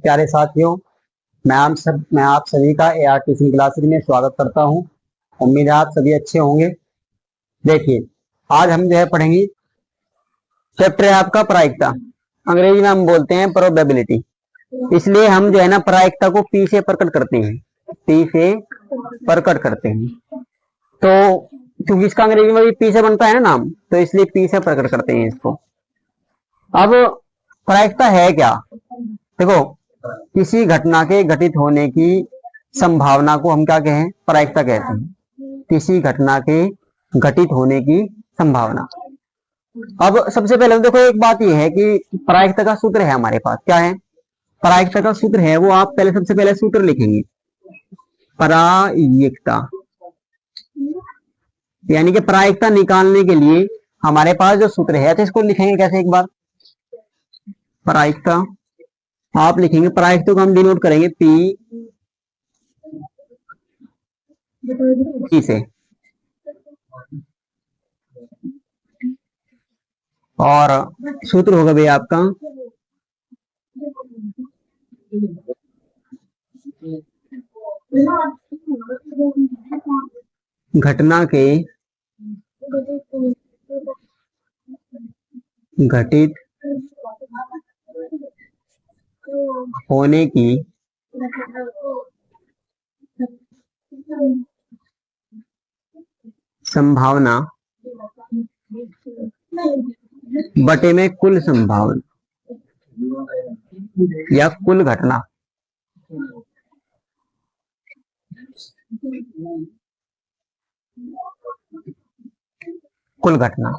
प्यारे साथियों, मैं आप सभी का AR ट्यूशन क्लासेस में स्वागत करता हूं। उम्मीद है आप सभी अच्छे होंगे। देखिए, आज हम जो है पढ़ेंगे चैप्टर है आपका प्रायिकता। अंग्रेजी में हम बोलते हैं प्रोबेबिलिटी। इसलिए हम जो है ना प्रायिकता को P से प्रकट करते हैं। P से प्रकट करते हैं। तो क्योंकि इसका अंग्रेजी में भी P से बनता है ना नाम, तो इसलिए P से प्रकट करते हैं इसको। अब प्रायिकता है क्या? देखो, किसी घटना के घटित होने की संभावना को हम क्या कहें? प्रायिकता कहते हैं। किसी घटना के घटित होने की संभावना। अब सबसे पहले देखो, एक बात यह है कि प्रायिकता का सूत्र है हमारे पास। क्या है प्रायिकता का सूत्र? है वो आप सबसे पहले सूत्र लिखेंगे, प्रायिकता। यानी कि प्रायिकता निकालने के लिए हमारे पास जो सूत्र है, तो इसको लिखेंगे कैसे? एक बार प्रायिकता आप लिखेंगे, प्रायिकता को हम डिनोट करेंगे P से, और सूत्र होगा भैया आपका घटना के घटित होने की संभावना बटे में कुल संभावना या कुल घटना। कुल घटना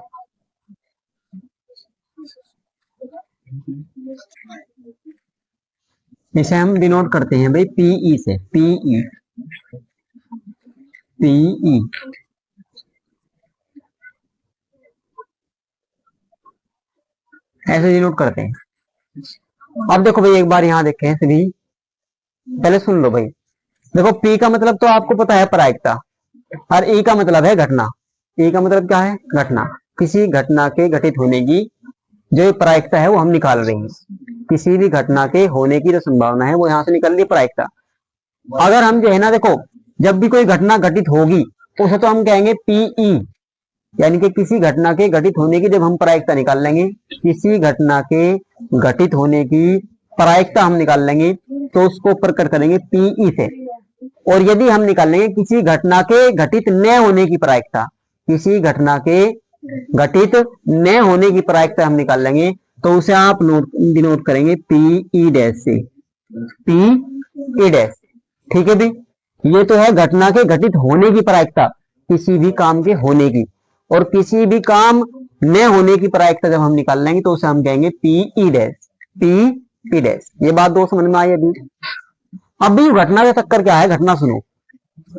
इसे हम डिनोट करते हैं भाई PE से। PE ऐसे डिनोट करते हैं। अब देखो भाई, एक बार यहां देखें सभी, पहले सुन लो भाई। देखो, P का मतलब तो आपको पता है प्रायिकता, और E का मतलब है घटना। E का मतलब क्या है? घटना। किसी घटना के घटित होने की जो प्रायिकता है वो हम निकाल रहे हैं। किसी भी घटना के होने की जो संभावना है वो यहां से निकल रही है, प्रायिकता। अगर हम जो है ना, देखो, जब भी कोई घटना घटित होगी उसे तो हम कहेंगे PE, यानी कि किसी घटना के घटित होने की जब हम प्रायिकता निकाल लेंगे, किसी घटना के घटित होने की प्रायिकता हम निकाल लेंगे, तो उसको प्रकट करेंगे PE से। और यदि हम निकाल लेंगे किसी घटना के घटित न होने की प्रायिकता, किसी घटना के घटित न होने की प्रायिकता हम निकाल लेंगे, तो उसे आप डिनोट करेंगे PE डैश से। PE डैश, ठीक है भाई। ये तो है घटना के घटित होने की प्रायिकता, किसी भी काम के होने की। और किसी भी काम न होने की प्रायिकता जब हम निकाल लेंगे तो उसे हम कहेंगे PE डैश। PE dash. ये बात दो समझ में आई अभी? अभी घटना का चक्कर क्या है? घटना सुनो।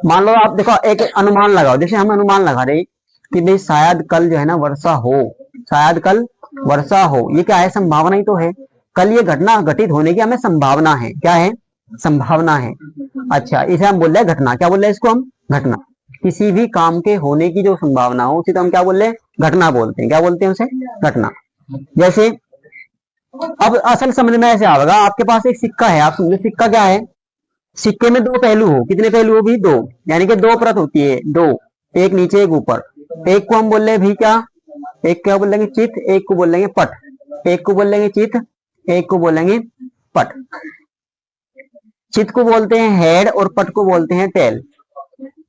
मान लो आप देखो, एक अनुमान लगाओ। जैसे हम अनुमान लगा रहे कि भाई शायद कल जो है ना वर्षा हो, शायद कल वर्षा हो। ये क्या है? संभावना ही तो है। कल ये घटना घटित होने की हमें संभावना है। क्या है? संभावना है। अच्छा, इसे हम बोल रहे हैं घटना। क्या बोल रहे हैं इसको हम? घटना। किसी भी काम के होने की जो संभावना हो उसे तो हम क्या बोल रहे हैं? घटना बोलते हैं। क्या बोलते हैं उसे? घटना। जैसे अब असल समझ में ऐसे आएगा, आपके पास एक सिक्का है। आप समझो सिक्का क्या है? सिक्के में दो पहलू हो। कितने पहलू हो भी? दो। यानी कि दो परत होती है, दो, एक नीचे एक ऊपर। एक को हम बोल रहे हैं भी क्या? एक क्या बोलेंगे? चित। एक को बोलेंगे पट। एक को बोलेंगे चित, एक को बोलेंगे पट। चित को बोलते हैं हेड और पट को बोलते हैं टेल।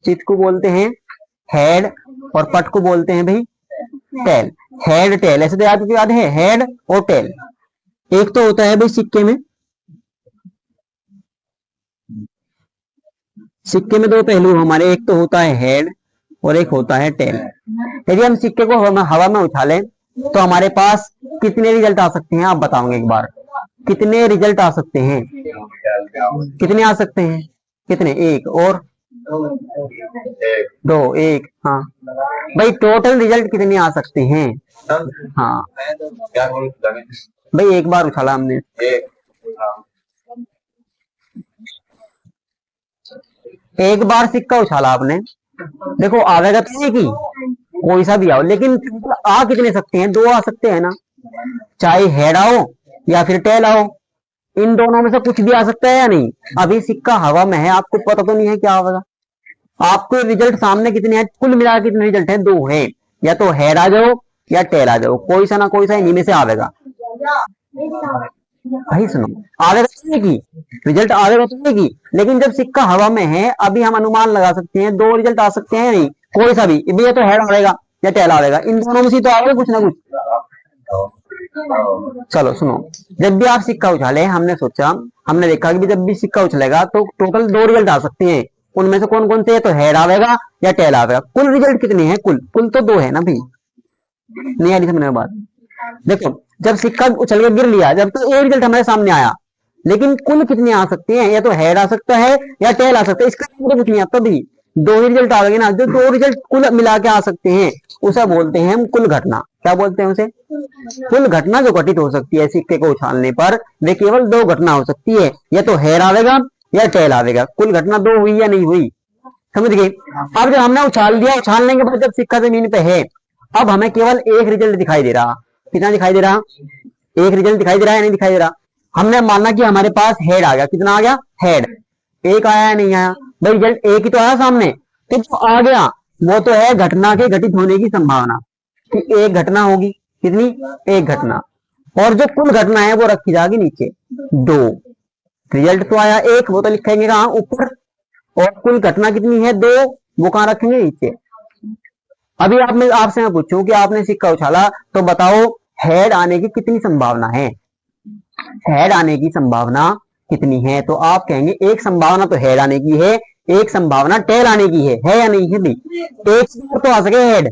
चित को बोलते हैं हेड और पट को बोलते हैं भाई टेल। हेड टेल, ऐसे तो याद है, हेड और टेल। एक तो होता है भाई सिक्के में, सिक्के में दो पहलू हमारे, एक तो होता है हेड और एक होता है टेल। यदि हम सिक्के को हवा में उछालें तो हमारे पास कितने रिजल्ट आ सकते हैं? आप बताओगे एक बार, कितने रिजल्ट आ सकते हैं? कितने आ सकते हैं? कितने? एक और दो, एक। हाँ भाई, टोटल रिजल्ट कितने आ सकते हैं? हाँ भाई, एक बार उछाला हमने, एक बार सिक्का उछाला आपने, देखो आवेगा तो एक ही, कोई सा भी आओ, लेकिन आ कितने सकते हैं? दो आ सकते हैं ना। चाहे हेड आओ या फिर टेल आओ, इन दोनों में से कुछ भी आ सकता है या नहीं? अभी सिक्का हवा में है, आपको पता तो नहीं है क्या होगा। आपको रिजल्ट सामने कितने हैं, कुल मिला कितने रिजल्ट है? 2 है। या तो हेड आ जाओ या टेल आ जाओ, कोई सा ना कोई सा इन्हीं में से आवेगा। भाई सुनो, आवेगा तो की रिजल्ट आवेगा तो की, लेकिन जब सिक्का हवा में है अभी हम अनुमान लगा सकते हैं 2 रिजल्ट आ सकते हैं, नहीं कोई सा भी, ये तो हेड आवेगा या टेल आवेगा, इन दोनों में से तो आवेगा कुछ ना कुछ। चलो सुनो, जब भी आप सिक्का उछाले हमने देखा कि जब भी सिक्का उछलेगा तो टोटल 2 रिजल्ट आ सकते हैं, उनमें से कौन कौन से है? तो हेड आवेगा या टेल आवेगा। कुल रिजल्ट कितने हैं? कुल तो 2 है ना भाई, नहीं आ रही समझ में बात? देखो, जब सिक्का उछल के गिर लिया, जब तो एक रिजल्ट हमारे सामने आया, लेकिन कुल कितने आ सकते हैं? या तो हेड आ सकता है या टेल आ सकता है, इसका मतलब कुछ नहीं आता भी, 2 ही रिजल्ट आ गए ना। जो 2 रिजल्ट कुल मिला के आ सकते हैं उसे बोलते हैं हम कुल घटना। क्या बोलते हैं उसे? कुल घटना जो घटित हो सकती है सिक्के को उछालने पर, वे केवल 2 घटना हो सकती है, या तो हेड आवेगा या टेल आवेगा। कुल घटना 2 हुई या नहीं हुई, समझ गए? अब जब हमने उछाल दिया, उछालने के बाद जब सिक्का जमीन पे है, अब हमें केवल एक रिजल्ट दिखाई दे रहा। कितना दिखाई दे रहा? एक रिजल्ट दिखाई दे रहा है, नहीं दिखाई दे रहा? हमने माना कि हमारे पास हेड आ गया, कितना आ गया? हेड। एक आया या नहीं आया? भाई रिजल्ट एक ही तो आया सामने, तो जो आ गया वो तो है घटना के घटित होने की संभावना, कि एक घटना होगी। कितनी? एक घटना। और जो कुल घटना है वो रखी जाएगी नीचे 2। रिजल्ट तो आया एक, वो तो लिखेंगे कहाँ? ऊपर। और कुल घटना कितनी है? 2, वो कहाँ रखेंगे? नीचे। अभी आपसे मैं पूछूं कि आपने सिक्का उछाला, तो बताओ हेड आने की कितनी संभावना है? हेड आने की संभावना कितनी है? तो आप कहेंगे एक संभावना तो हेड आने की है, एक संभावना टेल आने की है या नहीं है? भी एक ही बार तो आ सके हेड,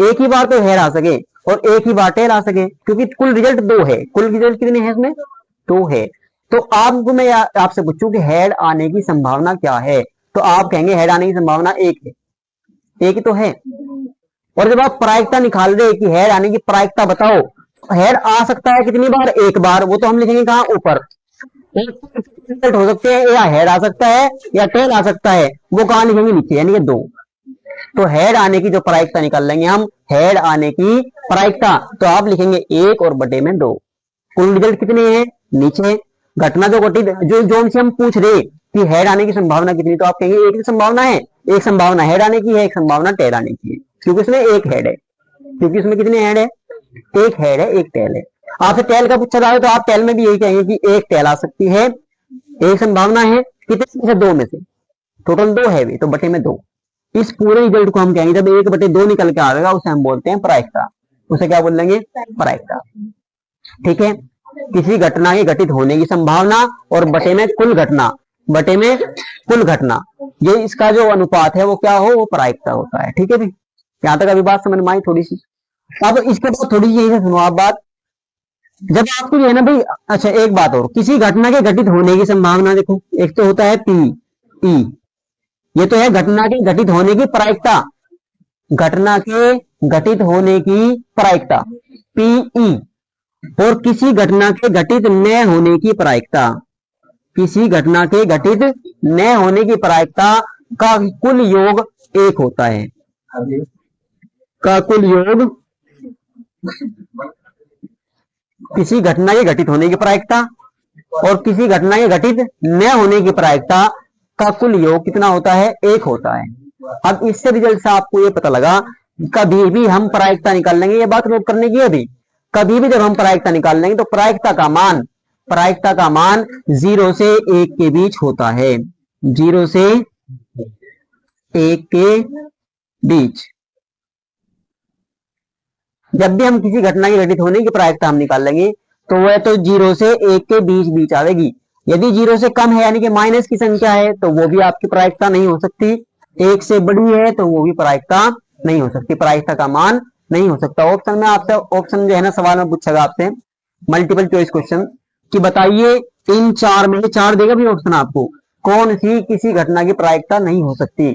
एक ही बार तो हेड आ सके और एक ही बार टेल आ सके, क्योंकि कुल रिजल्ट 2 है। कुल रिजल्ट कितने हैं इसमें? 2 है। तो आपको मैं आपसे पूछूं कि हेड आने की संभावना क्या है, तो आप कहेंगे हेड आने की संभावना 1 है। एक ही तो है। और जब आप प्रायिकता निकाल रहे कि हेड आने की प्रायिकता बताओ, हेड आ सकता है कितनी बार? एक बार, वो तो हम लिखेंगे कहाँ? ऊपर। रिजल्ट हो सकते हैं, या हेड आ सकता है या टेल आ सकता है, वो कहाँ लिखेंगे? नीचे, यानी कि 2। तो हेड आने की जो प्रायिकता निकाल लेंगे हम, हेड आने की प्रायिकता, तो आप लिखेंगे 1 और बटे में 2। कुल रिजल्ट कितने हैं? नीचे। घटना जो घटित, जो उनसे हम पूछ रहे कि हेड आने की संभावना कितनी, तो आप कहेंगे एक ही संभावना है, एक संभावना हेड आने की है, एक संभावना टेल आने की है, क्योंकि इसमें एक हेड है। क्योंकि इसमें कितने हेड है? एक हेड है, एक टेल है। आपसे टेल का पूछा जाए तो आप टेल में भी यही कहेंगे कि एक टेल आ सकती है, एक संभावना है, कितने में से? 2 में से। टोटल 2 है भी, तो बटे में 2। इस पूरे रिजल्ट को हम कहेंगे, जब 1/2 निकल के आएगा उसे हम बोलते हैं प्रायिकता। उसे क्या बोल देंगे? प्रायिकता। ठीक है। किसी घटना के घटित होने की संभावना और बटे में कुल घटना, बटे में कुल घटना, ये इसका जो अनुपात है वो क्या हो? वो प्रायिकता होता है। ठीक है भाई, यहां तक अभी बात समझ में आई थोड़ी सी? अब इसके बाद थोड़ी सी यही से सुनो आप बात। जब आपको जो है ना भाई, अच्छा एक बात और, किसी घटना के घटित होने की संभावना, देखो एक तो होता है पी ई, ये तो है घटना के घटित होने की प्रायिकता, घटना के घटित होने की प्रायिकता पीई, और किसी घटना के घटित न होने की प्रायिकता, किसी घटना के घटित न होने की प्रायिकता का कुल योग 1 होता है, का कुल योग, किसी घटना के घटित होने की प्रायिकता और किसी घटना के घटित न होने की प्रायिकता का कुल योग कितना होता है? 1 होता है। अब इससे रिजल्ट से आपको ये पता लगा, कभी भी हम प्रायिकता निकाल लेंगे, ये बात नोट करने की है। अभी कभी भी जब हम प्रायिकता निकाल लेंगे तो प्रायिकता का मान 0 से 1 के बीच होता है, 0 से 1 के बीच। जब भी हम किसी घटना के घटित होने की प्रायिकता हम निकाल लेंगे तो वह तो 0 से 1 के बीच आवेगी। यदि 0 से कम है, यानी कि माइनस की संख्या है, तो वो भी आपकी प्रायिकता नहीं हो सकती। 1 से बड़ी है तो वो भी प्रायिकता नहीं हो सकती, प्रायिकता का मान नहीं हो सकता। ऑप्शन में आपसे, ऑप्शन जो है ना सवाल में पूछेगा आपसे मल्टीपल चॉइस क्वेश्चन, कि बताइए इन 4 में, 4 देगा भी ऑप्शन आपको, कौन सी किसी घटना की प्रायिकता नहीं हो सकती।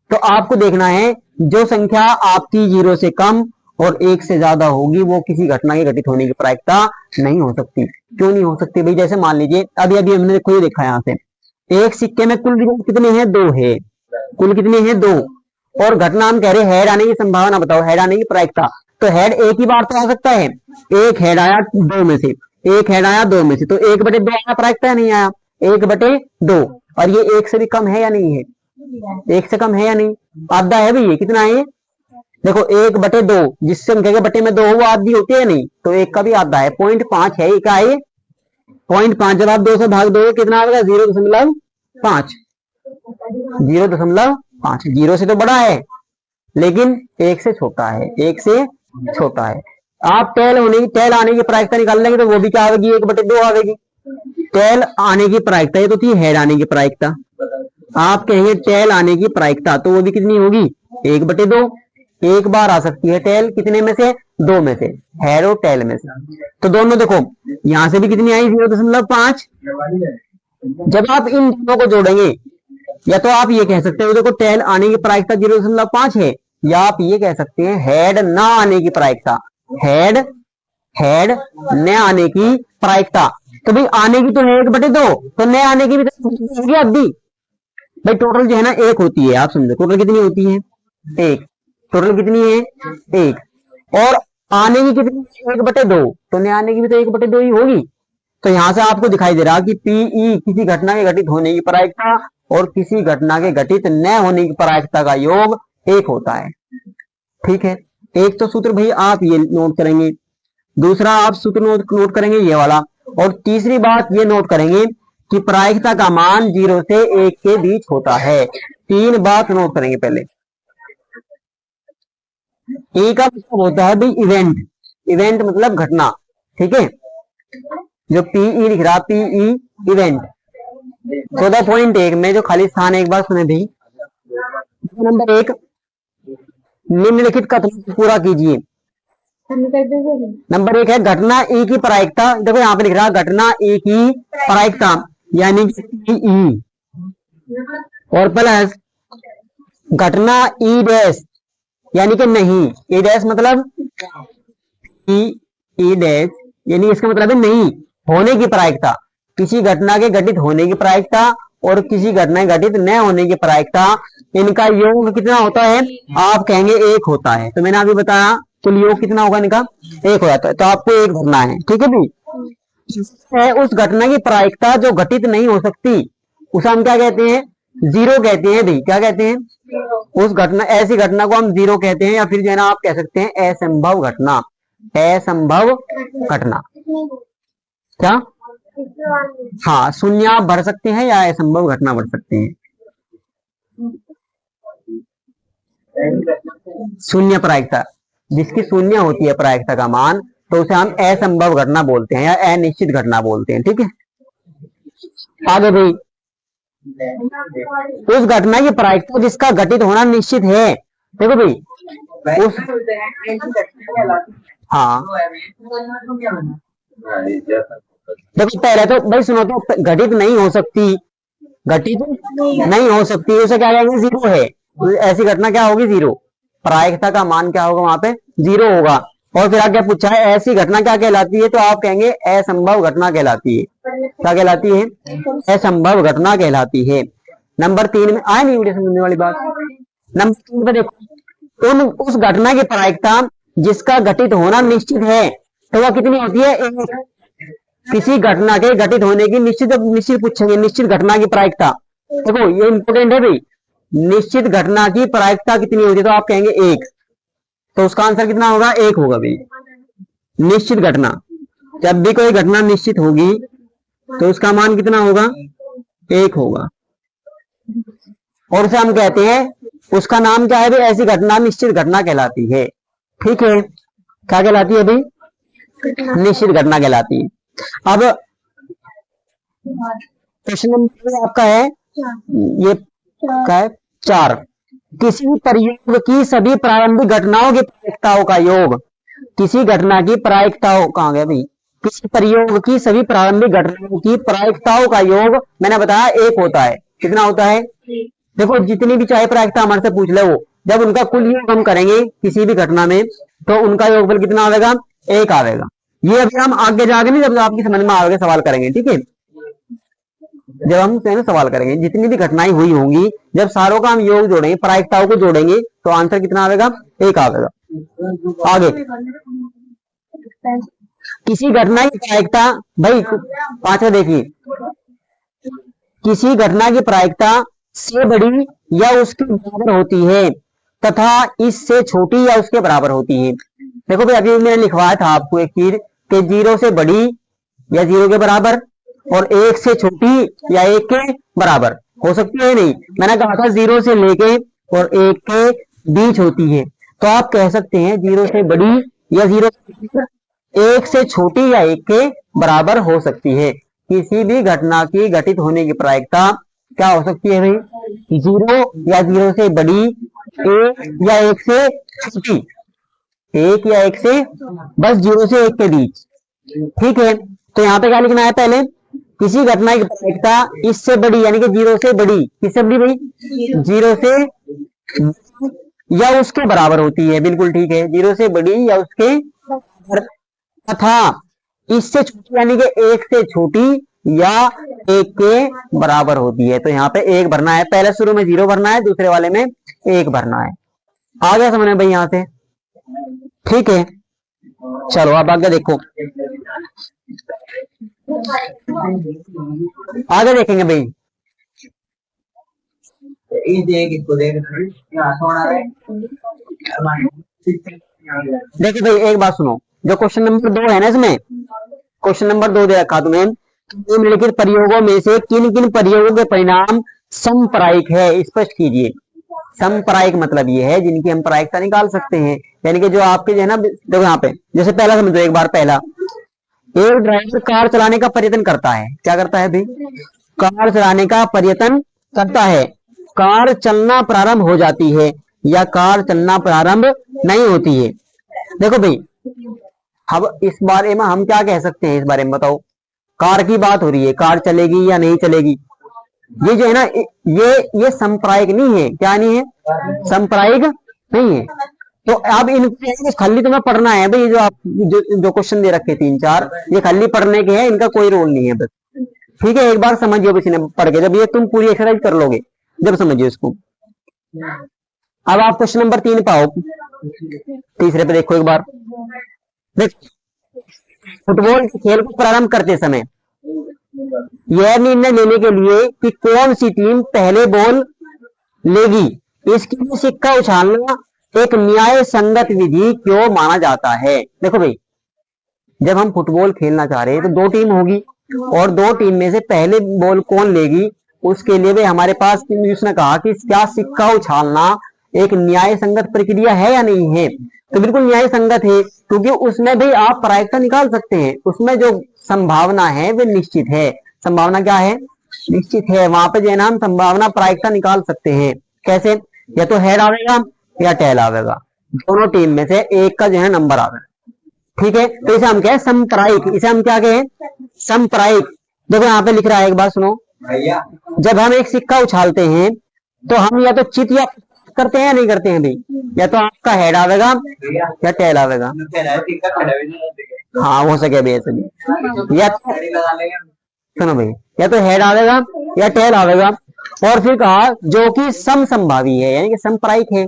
तो आपको देखना है जो संख्या आपकी 0 से कम और 1 से ज्यादा होगी वो किसी घटना के घटित होने की प्रायिकता नहीं हो सकती। क्यों नहीं हो सकती भाई? जैसे मान लीजिए अभी अभी हमने देखो, ये देखा यहाँ से, एक सिक्के में कुल रिजल्ट कितने हैं? 2 है। कुल कितने हैं? 2। और घटना हम कह रहे हैं हेड आने की संभावना बताओ, हेड आने की प्रायिकता, तो हेड एक ही बार तो आ सकता है, एक हेड आया 2 में से, एक हेड आया 2 में से, तो 1/2 आया प्रायिकता या नहीं आया? 1/2। और ये 1 से भी कम है या नहीं है? 1 से कम है या नहीं? आधा है भाई, ये कितना है? देखो 1/2 जिससे हम कहेंगे बटे में 2 वो आधी होती है नहीं, तो 1 का भी आधा है, 0.5 है। क्या है? 0.5। जब आप 2 से भाग दोगे कितना आएगा? 0.5। 0.5। 0 से तो बड़ा है लेकिन 1 से छोटा है, 1 से छोटा है। आप टेल आने की प्रायिकता निकाल लेंगे तो वो भी क्या आएगी? 1/2 आएगी। टेल आने की प्रायिकता, ये तो थी हेड आने की प्रायिकता। आप कहेंगे टेल आने की प्रायिकता, तो वो भी कितनी होगी? 1/2। एक बार आ सकती है टेल, कितने में से? 2 में से, हेड और टेल में से। तो दोनों देखो यहां से भी कितनी आई? 0.5। जब आप इन दोनों को जोड़ेंगे, या तो आप ये कह सकते हो देखो टेल आने की प्रायिकता 0.5 है, या आप ये कह सकते हैं हेड ना आने की प्रायिकता, हेड न आने की प्रायिकता। तो भाई आने की तो है 1/2, तो न आने की भी तो होगी आधी। भाई टोटल जो है ना 1 होती है, आप समझो टोटल कितनी होती है? 1। टोटल कितनी है? 1। और आने की कितनी? 1/2। तो न आने की भी तो 1/2 ही होगी। तो यहां से आपको दिखाई दे रहा कि पीई किसी घटना के घटित होने की प्रायिकता और किसी घटना के घटित न होने की प्रायिकता का योग 1 होता है। ठीक है, एक तो सूत्र भाई आप ये नोट करेंगे, दूसरा आप सूत्र नोट करेंगे ये वाला, और तीसरी बात ये नोट करेंगे कि प्रायिकता का मान 0 से 1 के बीच होता है। 3 बात नोट करेंगे पहले। ई का मतलब होता है भाई इवेंट, इवेंट मतलब घटना। ठीक है, जो पीई लिख रहा, पीई इवेंट। 14.1 में जो खाली स्थान एक बार सुने भाई। नंबर 1, निम्नलिखित कथन पूरा कीजिए। नंबर 1 है घटना ई की प्रायिकता। देखो यहाँ पे लिख रहा है घटना ई की प्रायिकता यानी कि ई, और प्लस घटना ई डैश यानी कि नहीं। ई डैश मतलब ई डैश यानी इसका मतलब है नहीं होने की प्रायिकता। किसी घटना के घटित होने की प्रायिकता और किसी घटना के घटित न होने की प्रायिकता, इनका योग कितना होता है? आप कहेंगे 1 होता है। तो मैंने अभी बताया कुल योग कितना होगा इनका? 1 हो जाता है। तो आपको 1 भरना है। ठीक है भाई, उस घटना की प्रायिकता जो घटित नहीं हो सकती उसे हम क्या कहते हैं? 0 कहते हैं भाई। क्या कहते हैं? उस घटना, ऐसी घटना को हम 0 कहते हैं, या फिर जो है ना आप कह सकते हैं असंभव घटना। असंभव घटना क्या? हाँ, शून्य आप भर सकते हैं या असंभव घटना भर सकते हैं। शून्य प्रायिकता, जिसकी शून्य होती है प्रायिकता का मान, तो उसे हम असंभव घटना बोलते हैं या अनिश्चित घटना बोलते हैं। ठीक है, आगे भाई, उस घटना की प्रायिकता जिसका घटित होना निश्चित है। देखो भाई उस, हाँ देखो पहले तो भाई सुनो, तो घटित नहीं हो सकती, घटित नहीं हो सकती, उसे क्या कहेंगे? 0 है। तो ऐसी घटना क्या होगी? 0। प्रायिकता का मान क्या होगा? वहां पे 0 होगा। और फिर आगे पूछा है ऐसी घटना क्या कहलाती है? तो आप कहेंगे असंभव घटना कहलाती है। क्या कहलाती है? असंभव घटना कहलाती है। नंबर 3 में आए नहीं वीडियो समझने वाली बात। नंबर 3 पे देखो, उस घटना की प्रायिकता जिसका घटित होना निश्चित है, तो वह कितनी होती है? 1। किसी घटना के घटित होने की निश्चित पूछेंगे, निश्चित घटना की प्रायिकता। देखो ये इंपोर्टेंट है भाई, निश्चित घटना की प्रायिकता कितनी होती है? तो आप कहेंगे 1। तो उसका आंसर कितना होगा? 1 होगा भाई। निश्चित घटना, जब भी कोई घटना निश्चित होगी तो उसका मान कितना होगा? 1 होगा। और उसे हम कहते हैं, उसका नाम क्या है भाई? ऐसी घटना निश्चित घटना कहलाती है। ठीक है, क्या कहलाती है भाई? निश्चित घटना कहलाती है। अब प्रश्न नंबर आपका है, ये क्या है? 4, किसी प्रयोग की सभी प्रारंभिक घटनाओं की प्रायिकताओं का योग। किसी घटना की प्रायिकताओं, कहां गया भाई? किसी प्रयोग की सभी प्रारंभिक घटनाओं की प्रायिकताओं का योग मैंने बताया 1 होता है। कितना होता है? देखो जितनी भी चाहे प्रायिकता हमारे से पूछ ले, वो जब उनका कुल योग हम करेंगे किसी भी घटना में, तो उनका योगफल कितना आएगा? 1 आएगा। ये अभी हम आगे जाके नहीं, जब आपकी समझ में आगे सवाल करेंगे। ठीक है, जब हम सवाल करेंगे जितनी भी घटनाएं हुई होंगी, जब सारों का हम योग जोड़ेंगे, प्रायिकताओं को जोड़ेंगे, तो आंसर कितना आएगा? 1 आएगा। आगे, किसी घटना की प्रायिकता, भाई पांचवा देखिए, किसी घटना की प्रायिकता से बड़ी या उसके बराबर होती है तथा इससे छोटी या उसके बराबर होती है। देखो भाई अभी मैंने लिखवाया था आपको एक चीज कि 0 से बड़ी या 0 के बराबर और 1 से छोटी या 1 के बराबर हो सकती है। नहीं, मैंने कहा था 0 से लेके और 1 के बीच होती है। तो आप कह सकते हैं 0 से बड़ी या 0 से 1 से छोटी या 1 के बराबर हो सकती है। किसी भी घटना की घटित होने की प्रायिकता क्या हो सकती है भाई? 0 या 0 से बड़ी, 1 या 1 से छोटी, 1 या 1 से, बस 0 से 1 के बीच। ठीक है, तो यहाँ पे क्या लिखना है? पहले किसी घटना की प्रायिकता इससे बड़ी यानी कि 0 से बड़ी, किससे बड़ी भाई? 0 से या उसके बराबर होती है। बिल्कुल ठीक है, 0 से बड़ी या उसके बराबर तथा इससे छोटी यानी कि 1 से छोटी या 1 के बराबर होती है। तो यहाँ पे 1 भरना है, पहले शुरू में 0 भरना है, दूसरे वाले में 1 भरना है। आ गया समझ में भाई यहाँ से? ठीक है, चलो अब आगे देखो, आगे देखेंगे भाई। देखिए भाई एक बात सुनो, जो क्वेश्चन नंबर 2 है ना, इसमें क्वेश्चन नंबर 2 दे रखा तुम्हें, निम्नलिखित प्रयोगों में से किन किन प्रयोगों के परिणाम समप्रायिक है, स्पष्ट कीजिए। समप्रायिक मतलब ये है जिनकी हम प्रायिकता निकाल सकते हैं, यानी कि जो आपके जो है ना, देखो यहाँ पे जैसे पहला समझो एक बार। पहला, एक ड्राइवर कार चलाने का प्रयत्न करता है। क्या करता है भाई? कार चलाने का प्रयत्न करता है। कार चलना प्रारंभ हो जाती है या कार चलना प्रारंभ नहीं होती है। देखो भाई, अब इस बारे में हम क्या कह सकते हैं? इस बारे में बताओ। कार की बात हो रही है, कार चलेगी या नहीं चलेगी। ये जो है ना, ये संप्रायिक नहीं है। क्या नहीं है? संप्रायिक नहीं है। तो अब इनको खाली तुम्हें पढ़ना है भाई। जो आप जो क्वेश्चन दे रखे 3-4, ये खाली पढ़ने के हैं, इनका कोई रोल नहीं है बस। ठीक है, एक बार समझिए किसी ने पढ़ के, जब ये तुम पूरी एक्सरसाइज कर लोगे जब समझिए इसको। अब आप क्वेश्चन नंबर 3 पाओ, तीसरे पे देखो एक बार। देख, फुटबॉल के खेल को प्रारंभ करते समय यह निर्णय लेने के लिए कि कौन सी टीम पहले बॉल लेगी, इसके लिए सिक्का उछालना एक न्याय संगत विधि क्यों माना जाता है? देखो भाई, जब हम फुटबॉल खेलना चाह रहे हैं तो 2 टीम होगी और 2 टीम में से पहले बॉल कौन लेगी, उसके लिए भी हमारे पास उसने कहा कि क्या सिक्का उछालना एक न्याय संगत प्रक्रिया है या नहीं है? तो बिल्कुल न्याय संगत है, क्योंकि उसमें भी आप प्रायिकता निकाल सकते हैं। उसमें जो संभावना है वो निश्चित है। संभावना क्या है? निश्चित है। वहां पे जो है ना, हम संभावना प्रायिकता निकाल सकते हैं। कैसे? या तो हेड आवेगा या टेल आवेगा, दोनों टीम में से एक का जो है नंबर आवेगा। ठीक है, तो इसे हम क्या है? संप्रायिक। इसे हम क्या कहें? संप्रायिक। देखो यहाँ पे लिख रहा है, एक बात सुनो। जब हम एक सिक्का उछालते हैं तो हम या तो चित या करते हैं या नहीं करते हैं भाई? या तो आपका हेड आवेगा या टेल आवेगा। हाँ, हो सके भाई ऐसे भी। या सुनो भाई, या तो हेड आवेगा या टेल आवेगा। और फिर कहा जो कि समसंभावी है, यानी कि संप्रायिक है,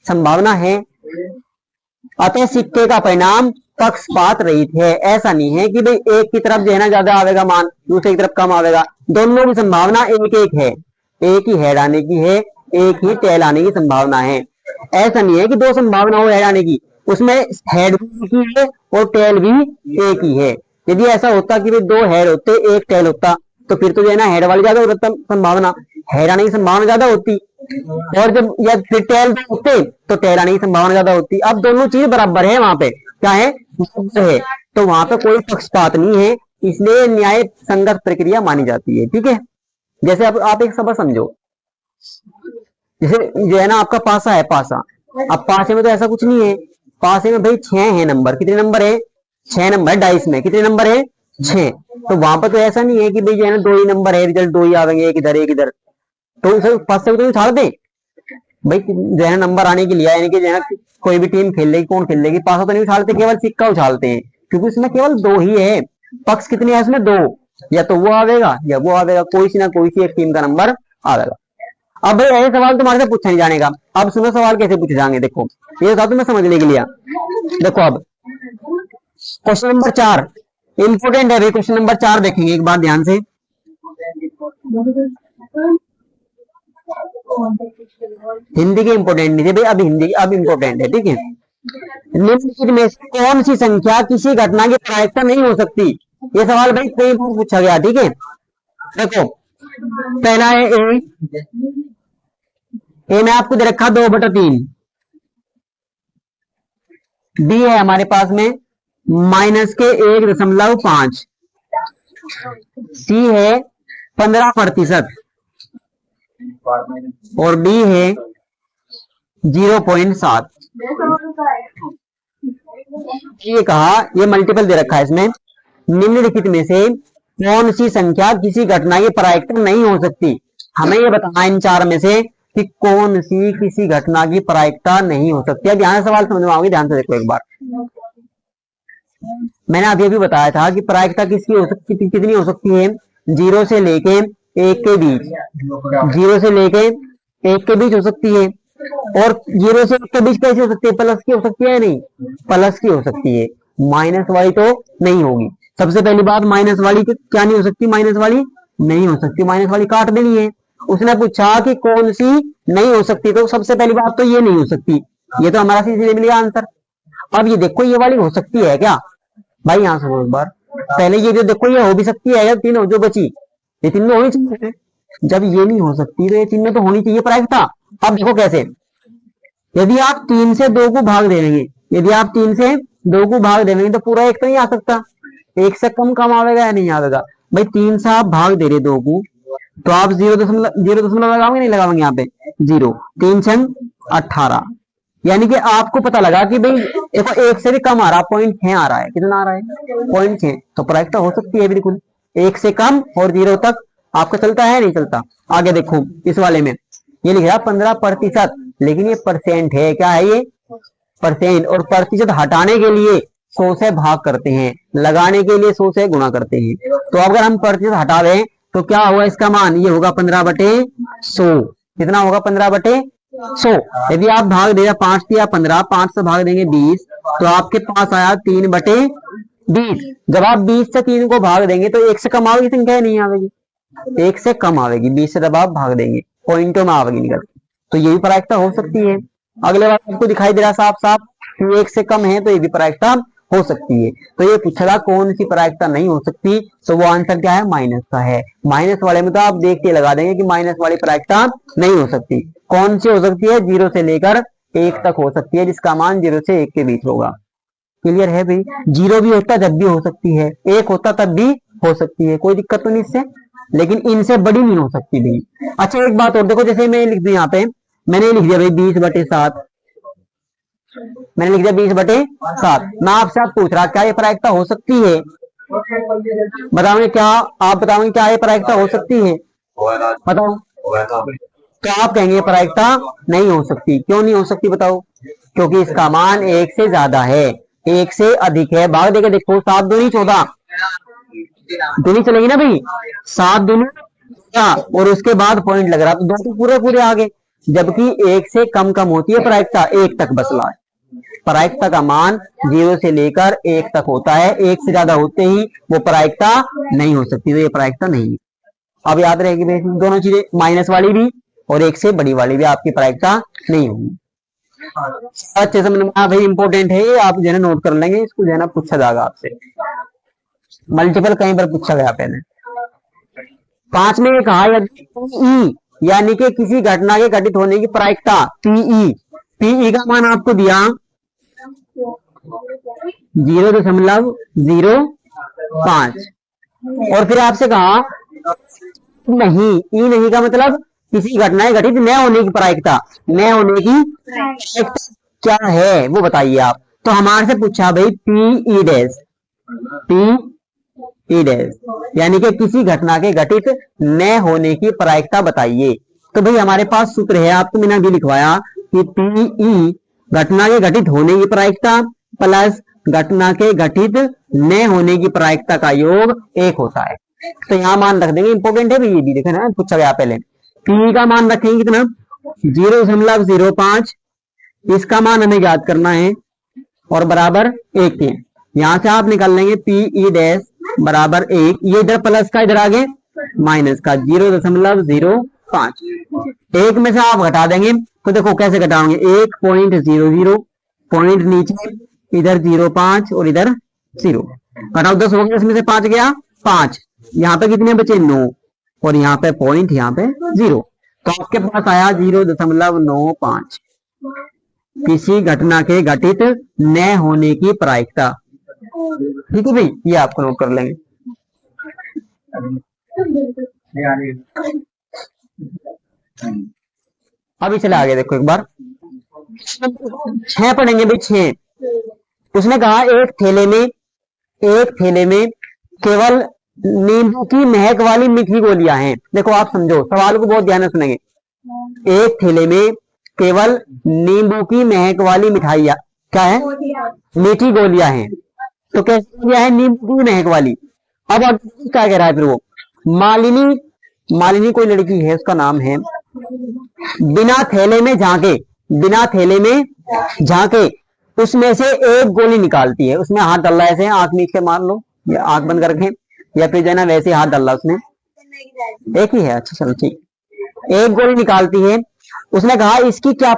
संभावना है। अतः सिक्के का परिणाम पक्षपात रहित है। ऐसा नहीं है कि भाई एक की तरफ जो है ना ज्यादा आवेगा मान, दूसरे की तरफ कम आवेगा। दोनों की संभावना एक एक है। एक ही हेड आने की है, एक ही टेल आने की संभावना है। ऐसा नहीं है कि 2 संभावना हो हेड आने की, उसमें हेड भी एक ही है और टेल भी एक ही है। यदि ऐसा होता कि भाई 2 हेड होते, 1 टेल होता, तो फिर तो जो है ना हेड वाली ज्यादा संभावना, हेड आने की संभावना ज्यादा होती। और जब या फिर टेल होते तो टेल आने की संभावना ज्यादा होती। अब दोनों चीज बराबर है, वहां पे क्या है? है। तो वहां पे कोई पक्षपात नहीं है, इसलिए न्याय संगत प्रक्रिया मानी जाती है। ठीक है, जैसे अब आप एक सबक समझो। जैसे जो है ना, आपका पासा है, पासा। अब पासे में तो ऐसा कुछ नहीं है। पासे में भाई 6 है नंबर। कितने नंबर है? 6 नंबर। डाइस में कितने नंबर है? 6। तो वहां पर तो ऐसा नहीं है कि भाई जो है ना 2 ही नंबर है, रिजल्ट 2 ही आवेंगे, एक इधर एक इधर। तो उसे पासे को तो उछाल दे भाई, जो है नंबर आने के लिए, यानी कि जो है ना कोई भी टीम खेल लेगी, कौन खेल लेगी, पासा तो नहीं उछालते, केवल सिक्का उछालते हैं, क्योंकि उसमें केवल 2 ही है। पक्ष कितने हैं उसमें? 2। या तो वो आवेगा या वो आवेगा, कोई सी ना कोई सी एक टीम का नंबर आवेगा। अब भाई ऐसे सवाल तुम्हारे से पूछा नहीं जानेगा। अब सुनो सवाल कैसे पूछे जाएंगे। देखो, ये था तुम्हें समझने के लिए। देखो अब क्वेश्चन नंबर 4 इंपोर्टेंट है भाई। क्वेश्चन नंबर 4 देखेंगे एक बार ध्यान से। हिंदी के इंपोर्टेंट नहीं थे भाई, अब हिंदी अब इंपोर्टेंट है, ठीक है। निम्नलिखित में से कौन सी संख्या किसी घटना की प्रायिकता नहीं हो सकती? ये सवाल भाई कई बार पूछा गया, ठीक है। देखो पहला है ए में आपको दे रखा 2/3, बी है हमारे पास में -1.5, सी है 15% और डी है 0.7। ये कहा, ये मल्टीपल दे रखा है इसमें। निम्नलिखित में से कौन सी संख्या किसी घटना की प्रायिकता नहीं हो सकती? हमें ये बताना इन चार में से कि कौन सी किसी घटना की प्रायिकता नहीं हो सकती। अब यहाँ सवाल समझ में आओगे, ध्यान से देखो एक बार। मैंने अभी बताया था कि प्रायिकता किसकी हो सकती, कितनी हो सकती है? 0 से लेके 1 के बीच, 0 से लेके 1 के बीच हो सकती है। और 0 से 1 के बीच कैसी हो सकती है? प्लस की हो सकती है या नहीं? प्लस की हो सकती है, माइनस वाली तो नहीं होगी। सबसे पहली बात, माइनस वाली क्या नहीं हो सकती? माइनस वाली नहीं हो सकती, माइनस वाली काट देनी है। उसने पूछा कि कौन सी नहीं हो सकती, तो सबसे पहली बात तो ये नहीं हो सकती। ये तो हमारा सीधे मिल गया आंसर। अब ये देखो, ये वाली हो सकती है क्या भाई? यहां सुनो एक बार, पहले ये जो देखो, ये हो भी सकती है या तीनों जो बची, ये तीनों होनी चाहिए। जब ये नहीं हो सकती तो ये तीनों तो होनी चाहिए प्रायिकता। अब देखो कैसे, यदि आप 3 से 2 को भाग दे देंगे, यदि आप 3 से 2 को भाग दे देंगे तो पूरा 1 तो नहीं आ सकता, 1 से कम आवेगा या नहीं आवेगा भाई? 3 से आप भाग दे रहे 2 को, तो आप 0 दशमलव लगाओगे नहीं लगाओगे? यहाँ पे 0, 3 से 18, यानी कि आपको पता लगा कि भाई देखो 1 से भी कम आ रहा, 0.6 आ रहा है। कितना आ रहा है? 0.6। तो प्रायिकता हो सकती है बिल्कुल, 1 से कम और 0 तक आपका चलता है नहीं चलता? आगे देखो इस वाले में ये लिख रहा 15%, लेकिन ये परसेंट है, क्या है ये? परसेंट। और प्रतिशत हटाने के लिए 100 से भाग करते हैं, लगाने के लिए 100 से गुणा करते हैं। तो अगर हम प्रतिशत हटा दें तो क्या होगा इसका मान? ये होगा 15/100। कितना होगा? 15/100। यदि आप भाग देगा 5 दिया 15, 5 से भाग देंगे 20, तो आपके पास आया 3/20। जब आप 20 से 3 को भाग देंगे तो 1 से कम आवेगी संख्या, नहीं आवेगी? 1 से कम आवेगी, 20 से जब आप भाग देंगे पॉइंटों में आवेगी निकल। तो ये भी प्रायिकता हो सकती है। अगले बार आपको दिखाई दे रहा साफ साफ कि 1 से कम है, तो ये भी प्रायिकता हो सकती है। तो ये पूछा था कौन सी प्रायिकता नहीं हो सकती, तो वो आंसर क्या है? माइनस का है। माइनस वाले में तो आप देख के लगा देंगे कि माइनस वाली प्रायिकता नहीं हो सकती। कौन सी हो सकती है? 0 से लेकर 1 तक हो सकती है, जिसका मान 0 से 1 के बीच होगा। क्लियर है भाई? 0 भी होता जब भी हो सकती है, 1 होता तब भी हो सकती है, कोई दिक्कत तो नहीं इससे, लेकिन इनसे बड़ी नहीं हो सकती भाई। अच्छा एक बात और देखो, जैसे मैं लिख दूं यहाँ पे, मैंने लिख दिया भाई 20/7, मैंने लिख दिया 20/7। मैं आपसे आप पूछ रहा क्या ये प्रायिकता हो सकती है? बताओगे क्या? आप बताओगे क्या ये प्रायिकता हो सकती है? बताओ। तो आप कहेंगे प्रायिकता नहीं हो सकती। क्यों नहीं हो सकती बताओ? क्योंकि इसका मान 1 से ज्यादा है, 1 से अधिक है। भाग देके देखो, 7 दूनी 14, दूनी चलेगी ना भाई? 7 दूनी और उसके बाद पॉइंट लग रहा, तो 2 तो पूरे पूरे आ गए। जबकि 1 से कम होती है प्रायिकता, 1 तक बसला है। प्रायिकता का मान 0 से लेकर 1 तक होता है, 1 से ज्यादा होते ही वो प्रायिकता नहीं हो सकती। तो ये प्रायिकता नहीं है। अब याद रहेगी दोनों चीजें, माइनस वाली भी और 1 से बड़ी वाली भी आपकी प्रायिकता नहीं होगी। अच्छे से भाई इंपॉर्टेंट है ये, आप जो है नोट कर लेंगे, इसको जो है ना पूछा जाएगा आपसे, मल्टीपल कहीं पर पूछा गया पहले। 5 में कहा यदि यानी कि किसी घटना के घटित होने की प्रायिकता पीई का मान आपको दिया 0.05, और फिर आपसे कहा नहीं, ई नहीं का मतलब किसी घटना के घटित न होने की प्रायिकता, न होने की प्रायिकता क्या है वो बताइए आप। तो हमारे से पूछा भाई पी ई डैश, यानी कि किसी घटना के घटित न होने की प्रायिकता बताइए। तो भाई हमारे पास सूत्र है, आपको मैंने अभी लिखवाया कि पीई घटना के घटित होने की प्रायिकता प्लस घटना के घटित न होने की प्रायिकता का योग 1 होता है। तो यहाँ मान रख देंगे, इंपॉर्टेंट है भाई ये भी, देखे ना पूछा गया पहले। पी का मान रखेंगे कितना? 0.05, इसका मान हमें याद करना है और बराबर 1 के। यहां से आप निकाल लेंगे पी ई डैश बराबर 1, ये इधर प्लस का इधर आगे माइनस का 0.05, एक में से आप घटा देंगे तो देखो कैसे घटाओगे, 1.00, पॉइंट नीचे, इधर 0.5 और इधर 0, घटाओ 10 हो गया, इसमें से 5 गया 5, यहाँ पे कितने बचे 9, और यहाँ पे पॉइंट, यहाँ पे 0, तो आपके पास आया 0.95, किसी घटना के घटित न होने की प्रायिकता। ठीक है भाई, ये आपको नोट कर लेंगे। अभी चले आगे देखो एक बार, 6 पढ़ेंगे भाई, 6। उसने कहा एक थैले में केवल नींबू की महक वाली मीठी गोलियां हैं। देखो आप समझो, सवाल को बहुत ध्यान से सुनेंगे। एक थैले में केवल नींबू की महक वाली मिठाइयां क्या है, मीठी गोलियां हैं। तो कैसी गोलियां है, नींबू की महक वाली। अब क्या कह रहा है फिर वो, मालिनी कोई लड़की है, उसका नाम है, बिना थैले में झांके उसमें से एक गोली निकालती है। उसमें हाथ डाल रहा है, ऐसे आंख मीच के मार लो, या आंख बंद करके, या फिर जो है ना वैसे हाथ डाल रहा उसने, एक ही है, अच्छा चलो ठीक, एक गोली निकालती है। उसने कहा इसकी क्या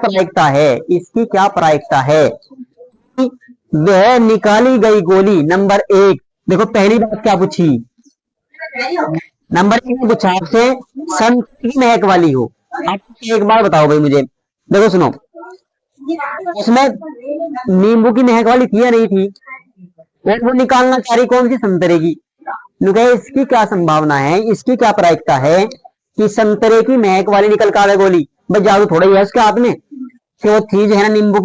प्रायिकता है, वह निकाली गई गोली नंबर 1, देखो पहली बात क्या पूछी, नंबर 1 पूछा आपसे संतरे की महक वाली हो। आप एक बार बताओ भाई मुझे, देखो सुनो, उसमें नींबू की महक वाली थी या नहीं थी, और वो निकालना चाह रही कौन सी, संतरे की। इसकी क्या संभावना है, इसकी क्या प्रायिकता है कि संतरे की महक वाली निकल कर आवे गोली। भाई जादू थोड़ा ही है उसके हाथ में कि वो चीज है ना नींबू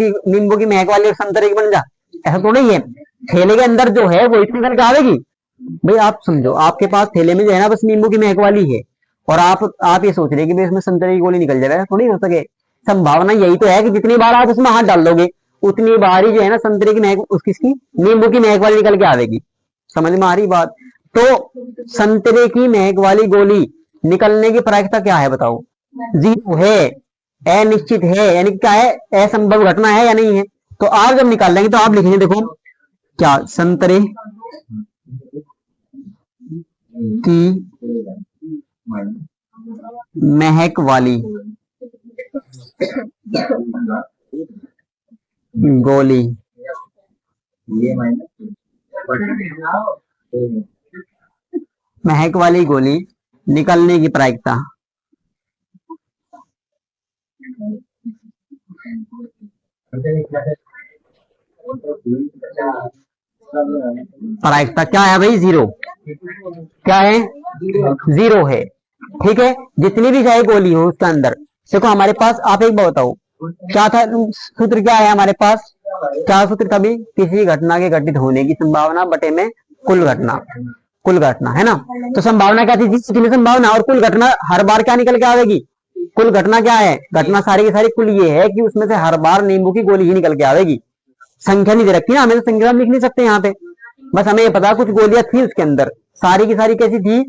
की महक वाली और संतरे की बन जा, ऐसा थोड़ा ही है। थैले के अंदर जो है वो इतनी निकल के आवेगी। भाई आप समझो, आपके पास थैले में जो है ना बस नींबू की महक वाली है, और आप ये सोच रहे कि इसमें संतरे की गोली निकल जाएगा, थोड़ी हो सके। संभावना यही तो है कि जितनी बार आप उसमें हाथ डाल दोगे उतनी बार ही जो है ना संतरे की महक, उसकी नींबू की महक वाली निकल के आवेगी। समझ में आ रही बात। तो संतरे की महक वाली गोली निकलने की प्रायिकता क्या है बताओ, 0 है, अनिश्चित है, यानी क्या है, असंभव घटना है या नहीं है। तो आप जब निकाल लेंगे तो आप लिखेंगे, देखो क्या, संतरे की महक वाली गोली महक वाली गोली निकलने की प्रायिकता, प्रायिकता क्या है भाई, 0, क्या है, 0 है। ठीक है, जितनी भी चाहे गोली हो उसके अंदर, देखो हमारे पास, आप एक बात बताओ क्या था सूत्र, क्या है हमारे पास, क्या सूत्र था भी, किसी घटना के घटित होने की संभावना बटे में कुल घटना है ना। तो संभावना क्या थी, जितनी संभावना, और कुल घटना हर बार क्या निकल के आवेगी, कुल घटना क्या है, घटना सारी की सारी कुल ये है कि उसमें से हर बार नींबू की गोली ही निकल के आवेगी। संख्या नहीं दे रखी ना, हमें तो संख्या लिख नहीं सकते यहाँ पे, बस हमें ये पता कुछ गोलियां थी उसके अंदर, सारी की सारी कैसी थी,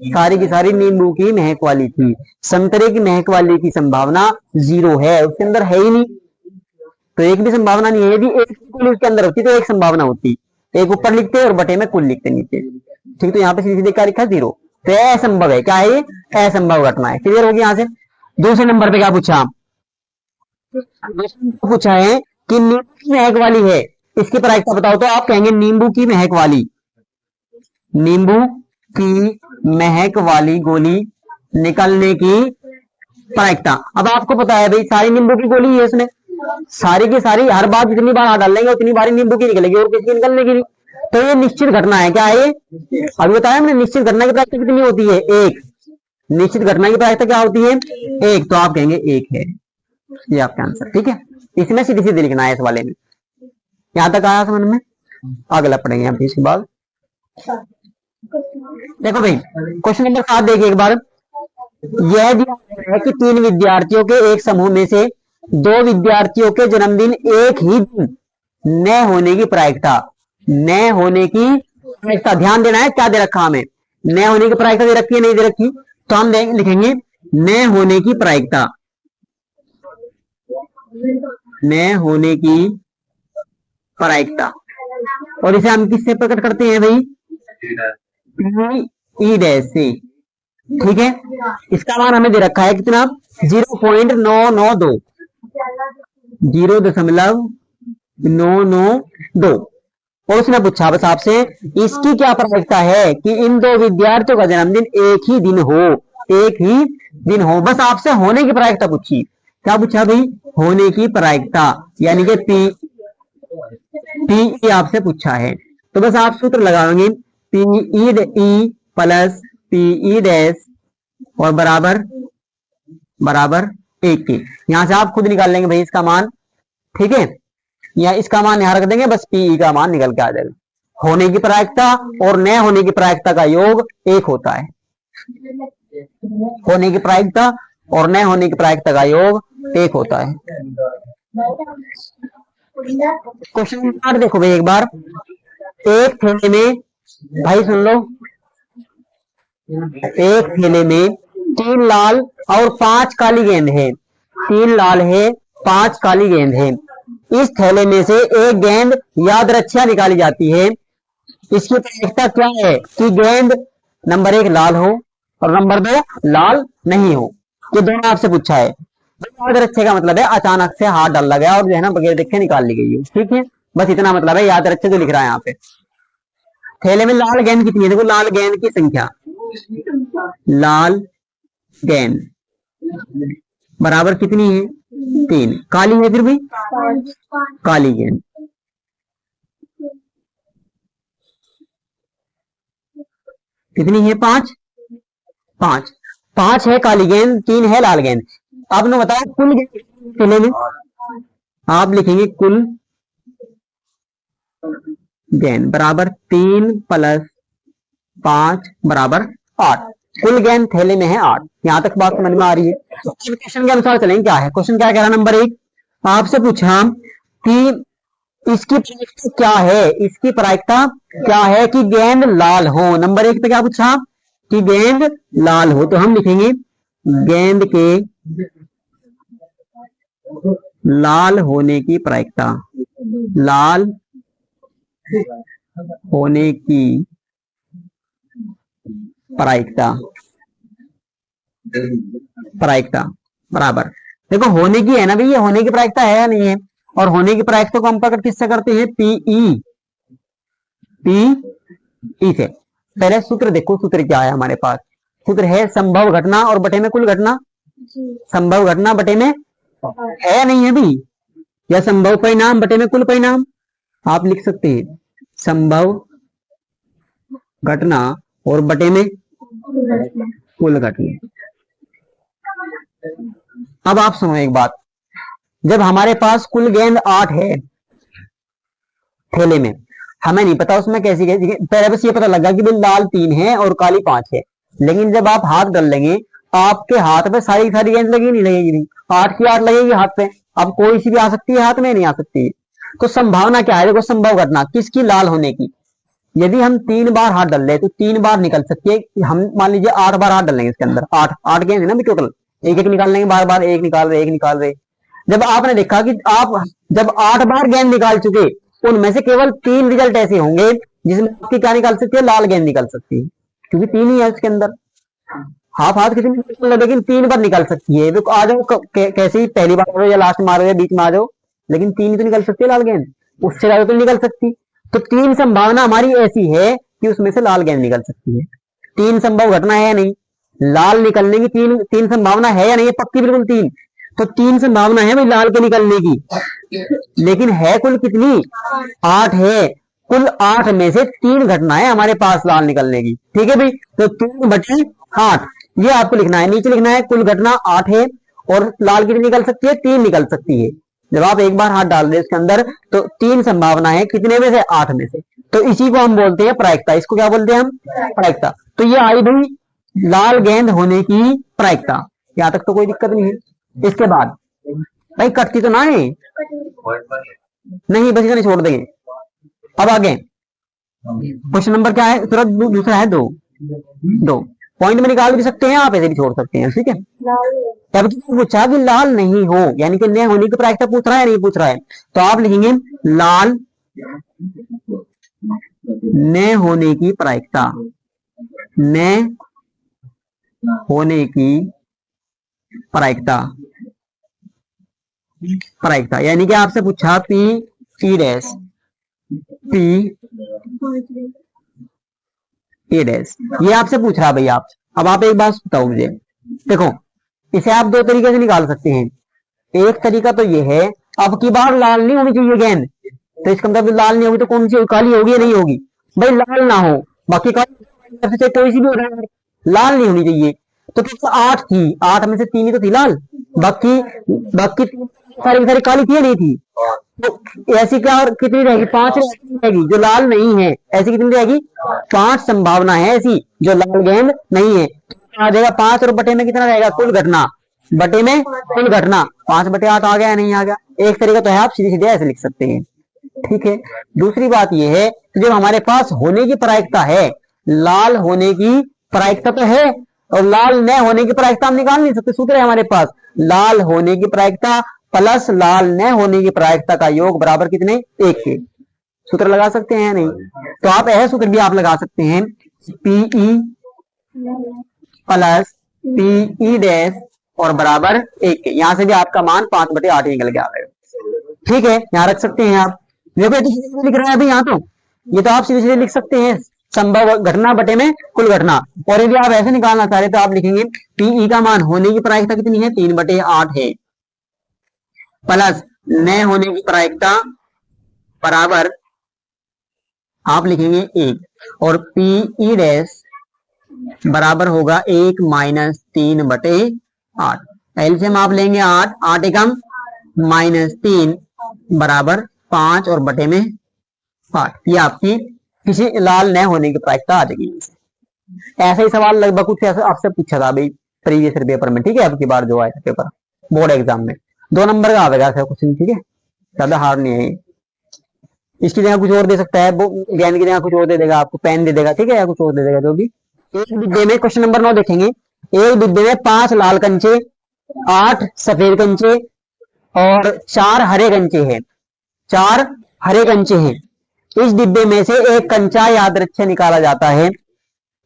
सारी की सारी नींबू की महक वाली थी। संतरे की महक वाली की संभावना 0 है, उसके अंदर है ही नहीं, तो एक भी संभावना नहीं है। यदि एक गोली उसके अंदर होती तो एक संभावना होती, एक ऊपर लिखते और बटे में कुल लिखते नीचे। ठीक, तो यहाँ पे सीधे क्या लिखा, 0, तो असंभव है, क्या है ये, असंभव घटना है। क्लियर होगी यहाँ से। दूसरे नंबर पे क्या पूछा है कि नींबू की महक वाली है, इसकी प्रायिकता बताओ। तो आप कहेंगे नींबू की महक वाली गोली निकलने की प्रायिकता। अब आपको पता है भाई सारी नींबू की गोली है इसमें, सारी की सारी हर बार जितनी बार हाथ डालेंगे उतनी बार नींबू की निकलेगी, और किसकी निकलने की नहीं। तो ये निश्चित घटना है, क्या है ये, अभी बताया हमने, निश्चित घटना की प्रायिकता कितनी होती है, 1। निश्चित घटना की प्रायिकता क्या होती है, 1, तो आप कहेंगे 1 है, ये आपका आंसर। ठीक है, इसमें सीधी सीधी लिखना है इस वाले में। यहां तक आया समझ में, अगला पढ़ेंगे हम इसके बाद। देखो भाई क्वेश्चन नंबर 7 देखिए एक बार, यह दिया है कि 3 विद्यार्थियों के एक समूह में से 2 विद्यार्थियों के जन्मदिन एक ही दिन न होने की प्रायिकता, ध्यान देना है क्या दे रखा हमें, न होने की प्रायिकता दे रखी है, नहीं दे रखी, तो हम लिखेंगे न होने की प्रायिकता, और इसे हम किससे प्रकट करते हैं भाई, ई डैश से, ठीक है। इसका मान हमें दे रखा है कितना, 0.992, 0.992। और उसने पूछा बस आपसे, इसकी क्या प्रायिकता है कि इन दो विद्यार्थियों का जन्मदिन एक ही दिन हो, एक ही दिन हो। बस आपसे होने की प्रायिकता पूछी। क्या पूछा भाई, होने की प्रायिकता, यानी कि पी आपसे पूछा है। तो बस आप सूत्र लगाएंगे, P E plus P E dash और बराबर बराबर 1 के। यहां से आप खुद निकाल लेंगे भाई इसका मान, ठीक है। या इसका मान यहां रख देंगे, बस पीई का मान निकल के आ जाएगा। होने की प्रायिकता और न होने की प्रायिकता का योग 1 होता है। होने की प्रायिकता और न होने की प्रायिकता का योग 1 होता है। क्वेश्चन नंबर देखो भाई एक बार, एक थैले में, भाई सुन लो, एक थैले में 3 लाल और 5 काली गेंद है। 3 लाल है, 5 काली गेंद है। इस थैले में से एक गेंद यादृच्छिया निकाली जाती है। इसकी प्रायिकता क्या है कि गेंद नंबर 1 लाल हो और नंबर 2 लाल नहीं हो। ये दोनों आपसे पूछा है। यादृच्छिया का मतलब है अचानक से हाथ डाला गया और जो है ना बगैर देखे निकाल ली गई है, ठीक है। बस इतना मतलब है यादृच्छिया जो लिख रहा है यहाँ पे। थैले में लाल गेंद कितनी है, देखो लाल गेंद की संख्या, लाल गेंद बराबर कितनी है, 3। काली है फिर भी, काली गेंद कितनी है, 5। 5 है काली गेंद, 3 है लाल गेंद। आपने बताया कुल गेंद थैले में, आप लिखेंगे कुल गेंद बराबर 3 प्लस 5 बराबर 8। कुल गेंद थैले में है 8। यहां तक बात समझ में आ रही है। क्वेश्चन के अनुसार चलेंगे, क्या है क्वेश्चन, क्या कह रहा है नंबर 1 आपसे पूछा कि इसकी प्रायिकता क्या है, इसकी प्रायिकता क्या है कि गेंद लाल हो। नंबर 1 पे क्या पूछा कि गेंद लाल हो, तो हम लिखेंगे गेंद के लाल होने की प्रायिकता, लाल होने की प्रायिकता, प्रायिकता बराबर, देखो होने की है ना भैया, होने की प्रायिकता है या नहीं है। और होने की प्रायिकता को हम प्रकट किससे करते हैं, पीई, पीई से। पहले सूत्र देखो, सूत्र क्या है हमारे पास, सूत्र है संभव घटना और बटे में कुल घटना। संभव घटना बटे में है या नहीं है भी, या संभव परिणाम बटे में कुल परिणाम। आप लिख सकते हैं संभव घटना और बटे में कुल घटना। अब आप सुनो एक बात, जब हमारे पास कुल गेंद 8 है थैले में, हमें नहीं पता उसमें कैसी कैसी, पहले बस ये पता लगा कि भाई लाल 3 है और काली 5 है। लेकिन जब आप हाथ डाल लेंगे, आपके हाथ पे सारी सारी गेंद लगी नहीं लगेगी, नहीं 8 की 8 लगेगी हाथ पे। अब कोई सी भी आ सकती है हाथ में, नहीं आ सकती। तो संभावना क्या है, देखो संभव घटना किसकी, लाल होने की। यदि हम 3 बार हाथ डाल रहे तो 3 बार निकल सकती है। हम मान लीजिए 8 बार हाथ डालेंगे इसके अंदर, 8 गेंद है ना भी टोटल, एक एक निकाल लेंगे, बार बार एक निकाल रहे, एक निकाल रहे। जब आपने देखा कि आप जब 8 बार गेंद निकाल चुके, उनमें से केवल 3 रिजल्ट ऐसे होंगे जिसमें आपकी क्या निकाल सकती है, लाल गेंद निकल सकती है, क्योंकि 3 ही है उसके अंदर। हाथ हाथ किसी में, लेकिन 3 बार निकल सकती है। आ जाओ कैसे ही, पहली बार मारो या लास्ट मारो या बीच में आ जाओ, लेकिन 3 ही तो निकल सकती है लाल गेंद, उससे ज्यादा तो निकल सकती। तो 3 संभावना हमारी ऐसी है कि उसमें से लाल गेंद निकल सकती है। 3 संभव घटना है या नहीं, लाल निकलने की 3 संभावना है या नहीं, पक्की बिल्कुल 3। तो 3 संभावना है भाई लाल के निकलने की, लेकिन है कुल कितनी, 8 है। कुल 8 में से 3 घटनाएं हमारे पास लाल निकलने की, ठीक है भाई। तो 3/8 ये आपको लिखना है, नीचे लिखना है कुल घटना 8 है और लाल कितनी निकल सकती है, 3 निकल सकती है। जब आप एक बार हाथ डाल दे इसके अंदर तो 3 संभावना है, कितने में से, 8 में से। तो इसी को हम बोलते हैं प्रायिकता। इसको क्या बोलते हैं हम, प्रायिकता। तो ये आई भाई लाल गेंद होने की प्रायिकता। यहां तक तो कोई दिक्कत नहीं है। इसके बाद भाई कटती तो ना है, नहीं बस इतना छोड़ देंगे। अब आगे क्वेश्चन नंबर क्या है, तुरंत दूसरा है 2 पॉइंट में निकाल भी सकते हैं आप, ऐसे भी छोड़ सकते हैं, ठीक है। तब पूछा कि लाल नहीं हो, यानी कि न होने की प्रायिकता पूछ रहा है, नहीं पूछ रहा है, तो आप लिखेंगे लाल न होने की प्रायिकता, न होने की प्रायिकता, प्रायिकता यानी कि आपसे पूछा P E dash, P A dash, ये आपसे पूछ रहा भाई आप। अब आप एक बात बताओ मुझे, देखो इसे आप दो तरीके से निकाल सकते हैं। एक तरीका तो ये है, अब की बार लाल नहीं होनी चाहिए गेंद, तो इसका मतलब लाल नहीं होगी तो कौन सी काली होगी या नहीं होगी? भाई लाल ना हो, बाकी काली से कोई सी भी हो रहा है, लाल नहीं होनी चाहिए। तो कितना आठ थी, आठ में से तीन ही तो थी लाल, बाकी बाकी सारी की सारी काली थी या नहीं थी? तो ऐसी क्या और कितनी रहेगी? पांच रहेगी जो लाल नहीं है। ऐसी कितनी रहेगी? पांच संभावना है ऐसी जो लाल गेंद नहीं है। आ जाएगा पांच और बटे में कितना रहेगा? कुल घटना बटे में कुल घटना, 5/8 आ गया या नहीं आ गया? एक तरीका तो है, आप सीधे सीधे ऐसे लिख सकते हैं। ठीक है, दूसरी बात यह है कि जब हमारे पास होने की प्रायिकता है, लाल होने की प्रायिकता तो है, और लाल न होने की प्रायिकता हम निकाल नहीं सकते। सूत्र है हमारे पास, लाल होने की प्रायिकता प्लस लाल न होने की प्रायिकता का योग बराबर कितने? एक के। सूत्र लगा सकते हैं या नहीं? तो आप यह सूत्र भी आप लगा सकते हैं, पीई प्लस पीई डैश और बराबर एक के। यहां से भी आपका मान 5/8 निकल के आ गया। ठीक है, यहाँ रख सकते हैं आप। देखो ये तो सीधे सीधे लिख रहा है अभी यहाँ तो, ये तो आप सीधे सीधे लिख सकते हैं, संभव घटना बटे में कुल घटना। और यदि आप ऐसे निकालना चाह रहे तो आप लिखेंगे पीई का मान होने की प्रायिकता कितनी है? 3/8 है, प्लस न होने की प्रायिकता बराबर आप लिखेंगे एक, और पीई डैश बराबर होगा 1 - 3/8। एलसीएम आप लेंगे 8, 8 एकम -3 बराबर 5 और बटे में 8। ये आपकी किसी लाल न होने की प्रायिकता आ जाएगी। ऐसा ही सवाल लगभग कुछ ऐसा आपसे पूछा था भाई प्रीवियस पेपर में। ठीक है, अब की बार जो आया था पेपर बोर्ड एग्जाम में 2 नंबर का आएगा ऐसा क्वेश्चन। ठीक है, ज्यादा हार्ड नहीं है। इसकी जगह कुछ और दे सकता है, वो ज्ञान की जगह कुछ और दे देगा, आपको पेन दे देगा। ठीक है, या कुछ और दे देगा जो भी। एक डिब्बे में क्वेश्चन नंबर 9 देखेंगे, एक डिब्बे में 5 लाल कंचे, 8 सफेद कंचे और 4 हरे कंचे हैं। 4 हरे कंचे हैं। इस डिब्बे में से एक कंचा यादृच्छिक निकाला जाता है।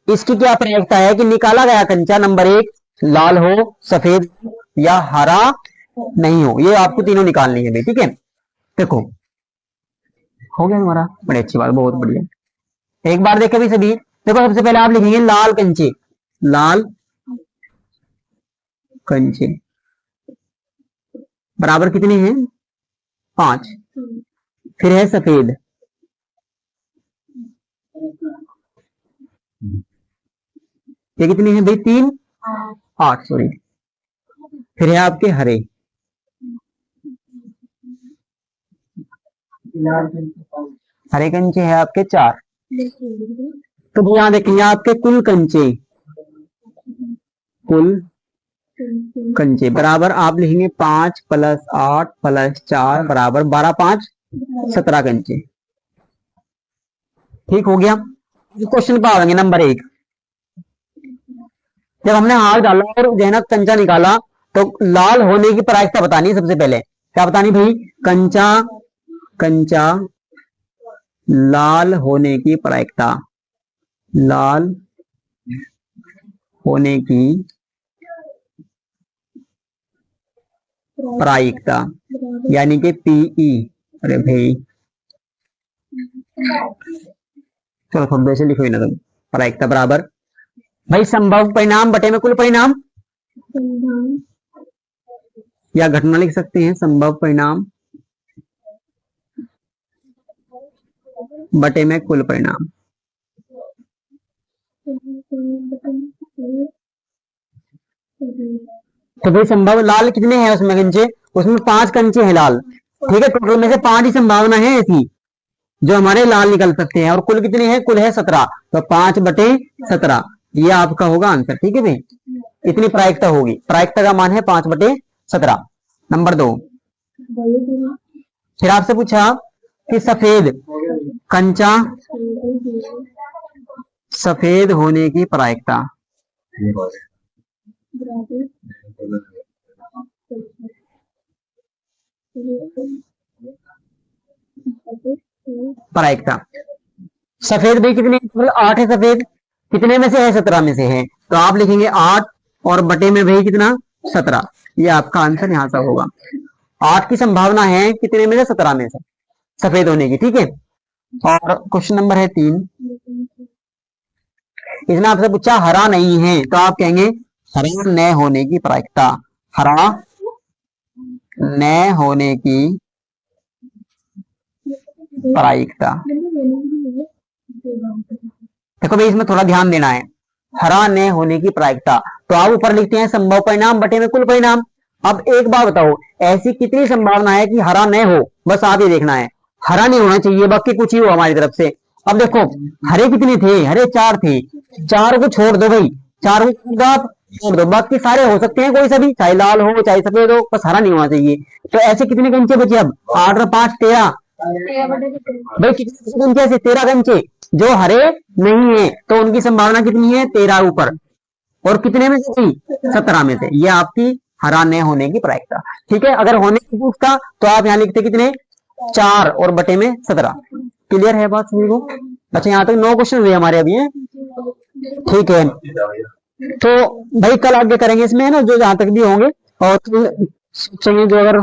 इसकी क्या प्रायिकता है कि निकाला गया कंचा नंबर 1 लाल हो, सफेद या हरा नहीं हो? ये आपको तीनों निकालनी है भाई। ठीक है, देखो हो गया तुम्हारा, बड़ी अच्छी बात, बहुत बढ़िया। एक बार देखे भी सभी। देखो सबसे पहले आप लिखेंगे लाल कंचे, लाल कंचे बराबर कितने हैं? 5। फिर है सफेद, ये कितने हैं भाई? 3, 8 सॉरी। फिर है आपके हरे, हरे कंचे है आपके 4। तो यहां देखेंगे आपके कुल कंचे, कुल कंचे बराबर आप लिखेंगे 5 + 8 + 4 बराबर 12, 5 17 कंचे। ठीक हो गया। क्वेश्चन पर आएंगे नंबर 1। जब हमने हाथ डाला और गहना कंचा निकाला तो लाल होने की प्रायिकता बतानी है सबसे पहले। क्या बतानी भाई? कंचा, कंचा लाल होने की प्रायिकता, लाल होने की प्रायिकता यानी कि पीई। अरे भाई चलो थोड़ा देर से लिखो ही ना तुम। प्रायिकता बराबर भाई संभव परिणाम बटे में कुल परिणाम, या घटना लिख सकते हैं संभव परिणाम बटे में कुल परिणाम। तो भाई संभव लाल कितने हैं उसमें कंचे? उसमें 5 कंचे हैं लाल। ठीक है, टोटल में से 5 ही संभावना है ऐसी जो हमारे लाल निकल सकते हैं। और कुल कितने हैं? कुल है 17, तो 5/17 ये आपका होगा आंसर। ठीक है भाई, इतनी प्रायिकता होगी। प्रायिकता का मान है 5/17। नंबर 2, फिर आपसे पूछा कि सफेद कंचा, सफेद होने की प्रायिकता, प्रायिकता सफेद भाई कितने, मतलब 8 है सफेद, कितने में से है, 17 में से है, तो आप लिखेंगे 8 और बटे में भाई कितना, 17। ये आपका आंसर यहां से होगा। 8 की संभावना है कितने में से, 17 में से सफेद होने की, ठीक है। और क्वेश्चन नंबर है 3, इसने आपसे पूछा हरा नहीं है, तो आप कहेंगे हरा न होने की प्रायिकता, हरा न होने की प्रायिकता। देखो भाई इसमें थोड़ा ध्यान देना है, हरा न होने की प्रायिकता, तो आप ऊपर लिखते हैं संभव परिणाम बटे में कुल परिणाम। अब एक बात बताओ, ऐसी कितनी संभावना है कि हरा न हो, बस आप ये देखना है, हरा नहीं होना चाहिए, बाकी कुछ ही हो हमारी तरफ से। अब देखो हरे कितने थे, हरे 4 थे, 4 को छोड़ दो भाई, 4 को आप छोड़ दो, बाकी सारे हो सकते हैं कोई सा भी, चाहे लाल हो चाहे सफेद हो, बस हरा नहीं होना चाहिए। तो ऐसे कितने कंचे बचे, अब 8 और 5 13, भाई कितने कंचे ऐसे, 13 कंचे जो हरे नहीं है, तो उनकी संभावना कितनी है, 13 ऊपर, और कितने में से थी, 17 में से। ये आपकी हरा न होने की प्रायिकता, ठीक है। अगर होने की पूछता तो आप यहाँ लिखते कितने, 4 और बटे में 17। क्लियर है बात सभी को? अच्छा यहाँ तक 9 क्वेश्चन हुए हमारे अभी हैं, ठीक है। तो भाई कल आगे करेंगे इसमें, है ना, जो जहां तक भी होंगे, और सोचेंगे जो अगर